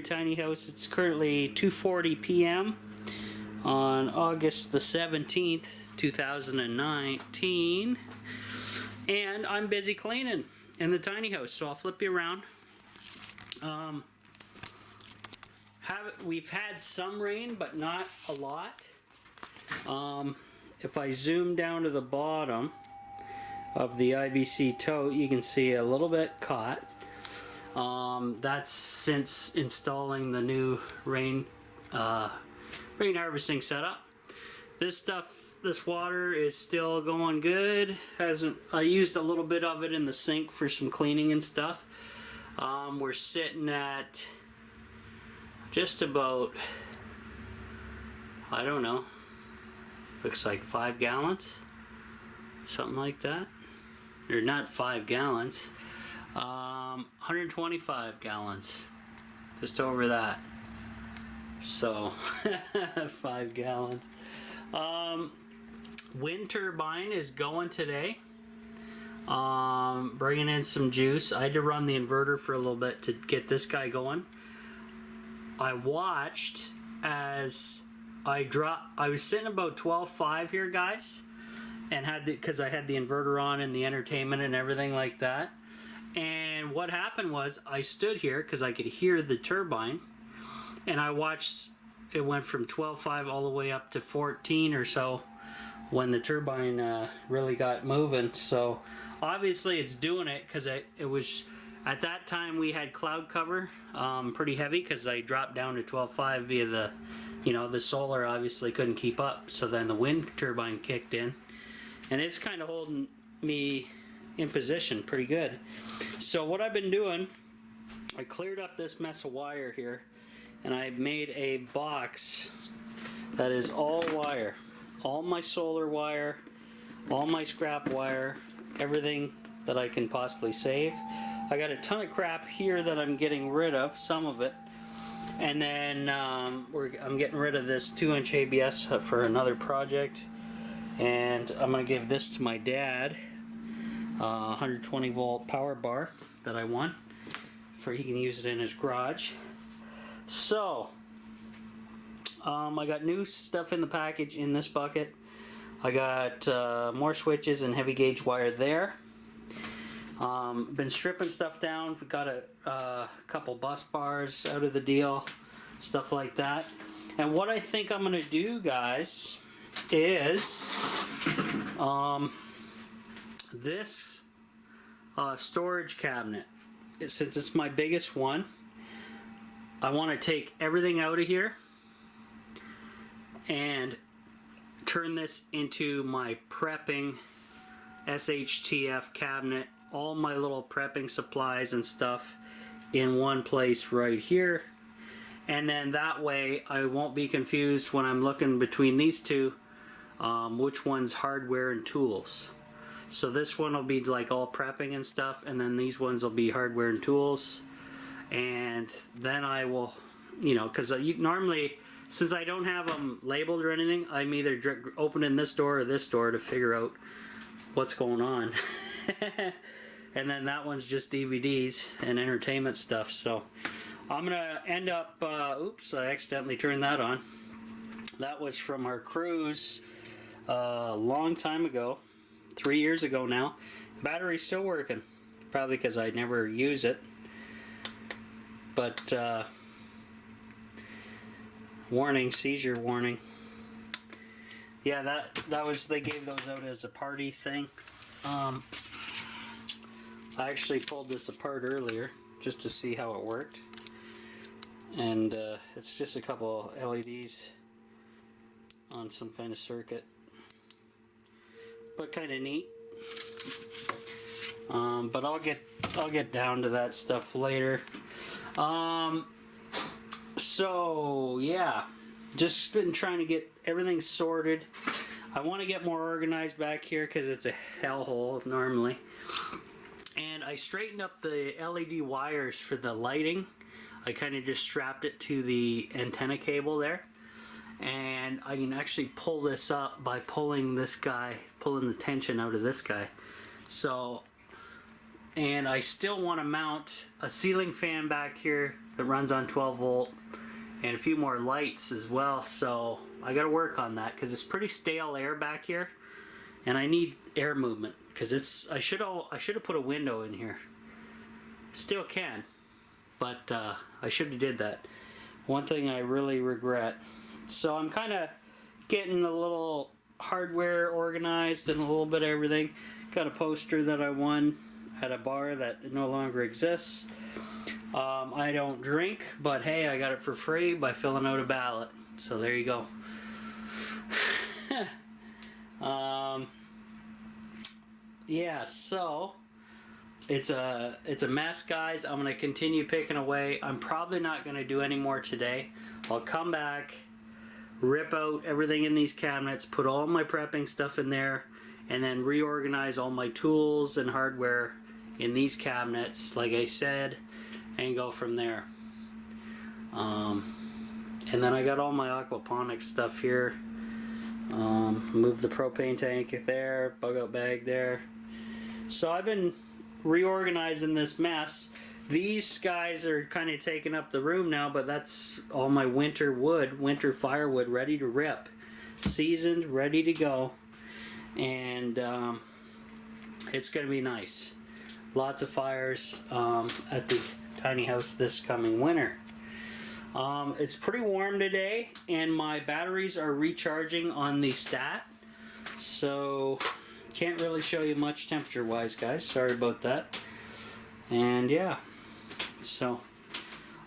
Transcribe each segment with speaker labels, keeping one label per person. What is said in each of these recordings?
Speaker 1: tiny house. It's currently 2:40 p.m. on August the 17th, 2019, and I'm busy cleaning in the tiny house, so I'll flip you around. We've had some rain, but not a lot. If I zoom down to the bottom of the IBC tote, you can see a little bit caught. That's since installing the new rain harvesting setup. This water is still going good. I used a little bit of it in the sink for some cleaning and stuff. We're sitting at just about, I don't know, looks like 5 gallons, something like that. Or not 5 gallons, 125 gallons, just over that. So 5 gallons. Wind turbine is going today, bringing in some juice. I had to run the inverter for a little bit to get this guy going. I watched as I was sitting about 12.5 here, guys, and because I had the inverter on and the entertainment and everything like that. And what happened was I stood here because I could hear the turbine, and I watched it went from 12.5 all the way up to 14 or so when the turbine really got moving. So obviously it's doing it because it was, at that time we had cloud cover, pretty heavy, because I dropped down to 12.5 via the, the solar obviously couldn't keep up. So then the wind turbine kicked in, and it's kind of holding me in position pretty good. So what I've been doing, I cleared up this mess of wire here, and I made a box that is all wire. All my solar wire, all my scrap wire, everything that I can possibly save. I got a ton of crap here that I'm getting rid of, some of it. And then I'm getting rid of this 2-inch ABS for another project. And I'm gonna give this to my dad, 120 volt power bar that I won, for he can use it in his garage. So, I got new stuff in the package in this bucket. I got more switches and heavy gauge wire there. Been stripping stuff down. We got a couple bus bars out of the deal, stuff like that. And what I think I'm gonna do, guys, is this storage cabinet. Since it's my biggest one, I want to take everything out of here and turn this into my prepping SHTF cabinet. All my little prepping supplies and stuff in one place right here. And then that way I won't be confused when I'm looking between these two, which one's hardware and tools. So this one will be like all prepping and stuff, and then these ones will be hardware and tools. And then I will, because normally, since I don't have them labeled or anything, I'm either opening this door or this door to figure out what's going on. And then that one's just DVDs and entertainment stuff. So I'm gonna end up, oops, I accidentally turned that on. That was from our cruise a long time ago, 3 years ago now. Battery's still working, probably because I never use it. But warning, seizure warning. Yeah, that was, they gave those out as a party thing. I actually pulled this apart earlier just to see how it worked, and it's just a couple LEDs on some kind of circuit, but kind of neat. But I'll get down to that stuff later. So yeah, just been trying to get everything sorted. I want to get more organized back here because it's a hellhole normally. And I straightened up the LED wires for the lighting. I kind of just strapped it to the antenna cable there. And I can actually pull this up by pulling this guy, pulling the tension out of this guy. So And I still want to mount a ceiling fan back here that runs on 12 volt and a few more lights as well. So I got to work on that because it's pretty stale air back here, and I need air movement because I should have put a window in here. Still can, but I should have did that. One thing I really regret. So I'm kind of getting a little hardware organized and a little bit of everything. Got a poster that I won at a bar that no longer exists. I don't drink, but hey, I got it for free by filling out a ballot. So there you go. Yeah, so it's a mess, guys. I'm gonna continue picking away. I'm probably not gonna do any more today. I'll come back, rip out everything in these cabinets, put all my prepping stuff in there, and then reorganize all my tools and hardware in these cabinets, like I said, and go from there. And then I got all my aquaponics stuff here. Move the propane tank there, bug out bag there. So I've been reorganizing this mess. These guys are kind of taking up the room now, but that's all my winter wood, winter firewood, ready to rip. Seasoned, ready to go. And it's going to be nice. Lots of fires at the tiny house this coming winter. It's pretty warm today, and my batteries are recharging on the stat. So can't really show you much temperature wise, guys. Sorry about that. And yeah, so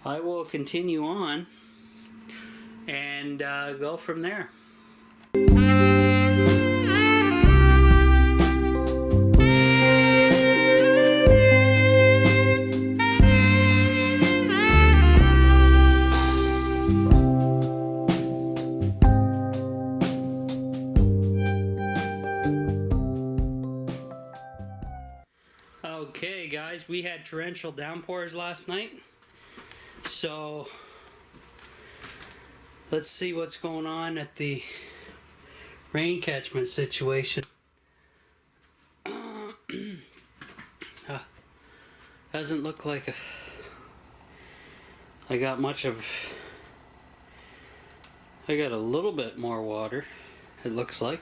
Speaker 1: I will continue on and go from there. Okay guys, we had torrential downpours last night, so let's see what's going on at the rain catchment situation. Doesn't look like I got much of. I got a little bit more water, it looks like.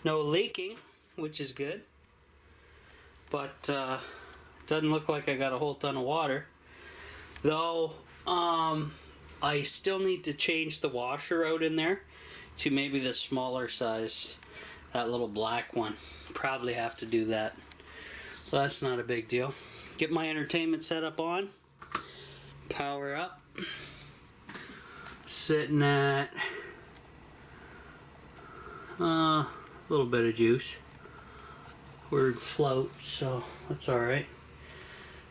Speaker 1: No leaking, which is good, but doesn't look like I got a whole ton of water. Though I still need to change the washer out in there to maybe the smaller size, that little black one. Probably have to do that. Well, that's not a big deal. Get my entertainment setup on. Power up. Sitting at a little bit of juice. Word float, so that's alright.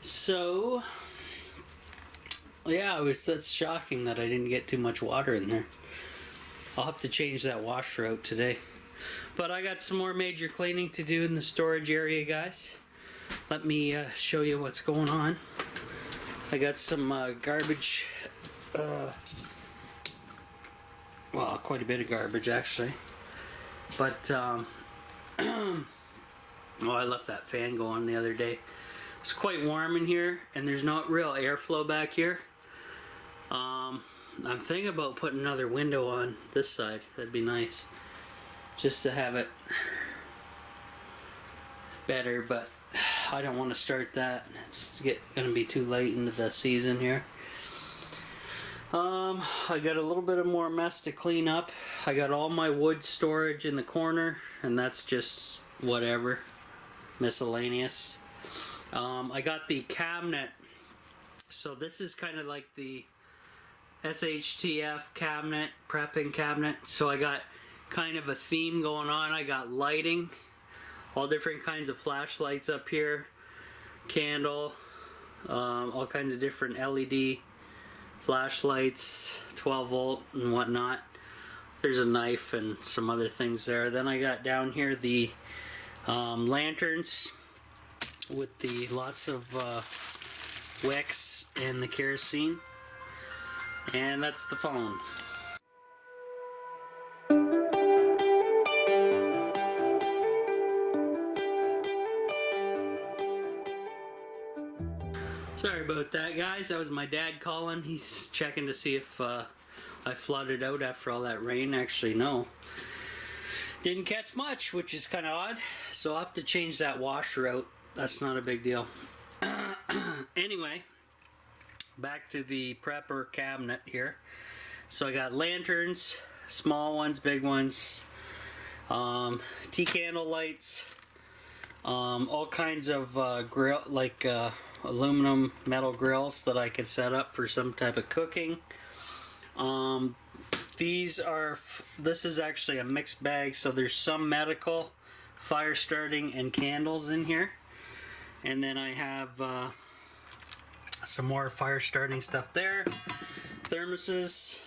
Speaker 1: So yeah, that's shocking that I didn't get too much water in there. I'll have to change that washer out today. But I got some more major cleaning to do in the storage area, guys. Let me show you what's going on. I got some garbage, well, quite a bit of garbage actually. But, well, I left that fan going the other day. It's quite warm in here, and there's not real airflow back here. I'm thinking about putting another window on this side. That'd be nice, just to have it better, but I don't want to start that. It's gonna be too late into the season here. I got a little bit of more mess to clean up. I got all my wood storage in the corner, and that's just whatever, miscellaneous. I got the cabinet. So this is kind of like the SHTF cabinet, prepping cabinet. So I got kind of a theme going on. I got lighting, all different kinds of flashlights up here, candle, all kinds of different LED flashlights, 12 volt and whatnot. There's a knife and some other things there. Then I got down here the lanterns with the lots of wicks and the kerosene. And that's the phone. Sorry about that, guys. That was my dad calling. He's checking to see if I flooded out after all that rain. Actually, no. Didn't catch much, which is kind of odd. So I'll have to change that washer out. That's not a big deal. Anyway, back to the prepper cabinet here. So I got lanterns, small ones, big ones, tea candle lights, all kinds of grill, like aluminum metal grills that I could set up for some type of cooking. This is actually a mixed bag, so there's some medical, fire starting, and candles in here. And then I have some more fire starting stuff there. Thermoses.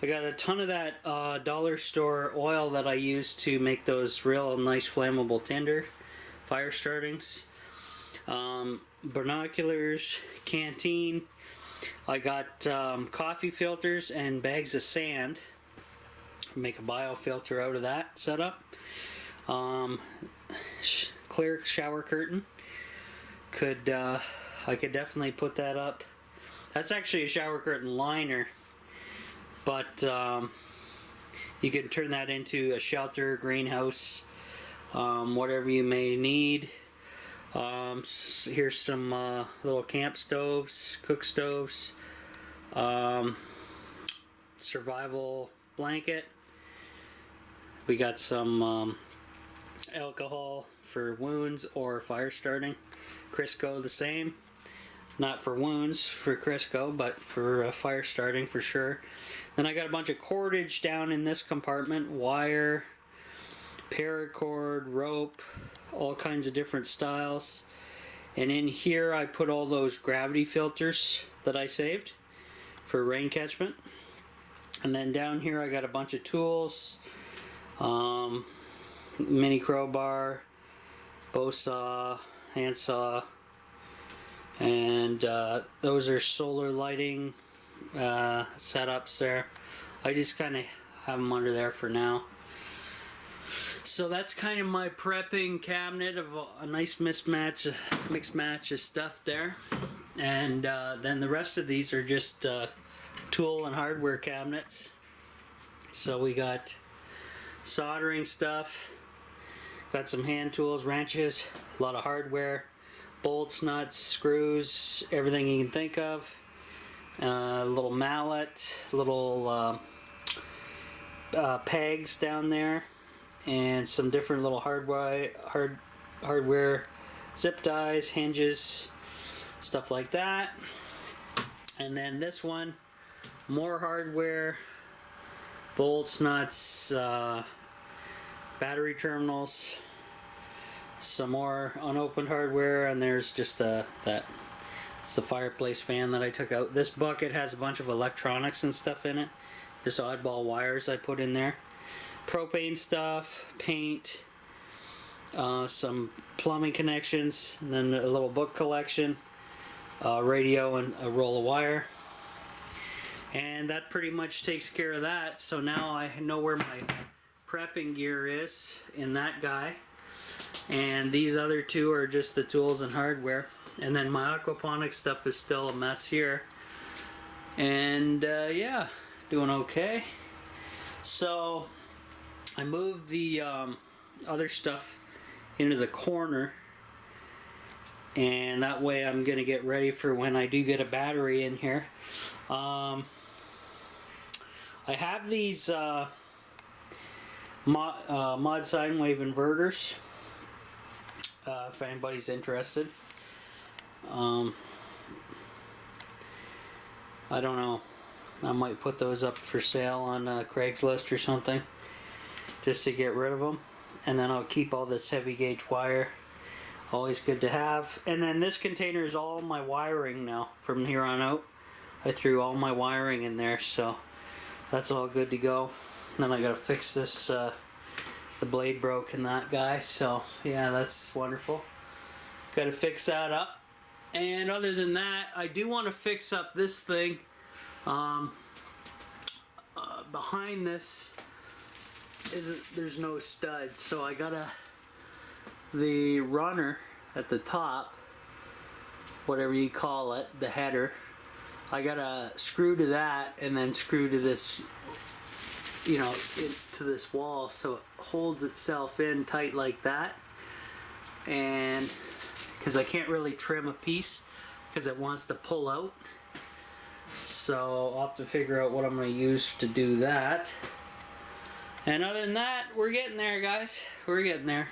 Speaker 1: I got a ton of that dollar store oil that I use to make those real nice flammable tinder fire startings. Binoculars, canteen. I got coffee filters and bags of sand. Make a biofilter out of that setup. Clear shower curtain. I could definitely put that up. That's actually a shower curtain liner, but you can turn that into a shelter, greenhouse, whatever you may need. Here's some little camp stoves, cook stoves, survival blanket. We got some alcohol for wounds or fire starting. Crisco the same. Not for wounds for Crisco, but for fire starting for sure. Then I got a bunch of cordage down in this compartment. Wire, paracord, rope, all kinds of different styles. And in here I put all those gravity filters that I saved for rain catchment. And then down here I got a bunch of tools, mini crowbar, bow saw, handsaw, and those are solar lighting setups there. I just kind of have them under there for now. So that's kind of my prepping cabinet of a nice mixed match of stuff there. And then the rest of these are just tool and hardware cabinets. So we got soldering stuff, got some hand tools, wrenches, a lot of hardware, bolts, nuts, screws, everything you can think of. A little mallet, little pegs down there, and some different little hardware, zip ties, hinges, stuff like that. And then this one, more hardware, bolts, nuts, battery terminals, some more unopened hardware, and there's just it's the fireplace fan that I took out. This bucket has a bunch of electronics and stuff in it. Just oddball wires I put in there. Propane stuff, paint, some plumbing connections, and then a little book collection, radio, and a roll of wire. And that pretty much takes care of that. So now I know where my prepping gear is in that guy. And these other two are just the tools and hardware. And then my aquaponics stuff is still a mess here. And yeah, doing okay. So I moved the other stuff into the corner, and that way I'm gonna get ready for when I do get a battery in here. I have these mod sine wave inverters, if anybody's interested. I don't know, I might put those up for sale on Craigslist or something, just to get rid of them. And then I'll keep all this heavy gauge wire, always good to have. And then this container is all my wiring now from here on out. I threw all my wiring in there, so that's all good to go. Then I gotta fix this, the blade broke in that guy, so yeah, that's wonderful. Gotta fix that up. And other than that, I do want to fix up this thing. Behind this there's no studs, so I got the runner at the top whatever you call it, the header. I gotta screw to that and then screw to this, you know, to this wall so it holds itself in tight like that. And because I can't really trim a piece because it wants to pull out. So I'll have to figure out what I'm going to use to do that. And other than that, we're getting there, guys. We're getting there.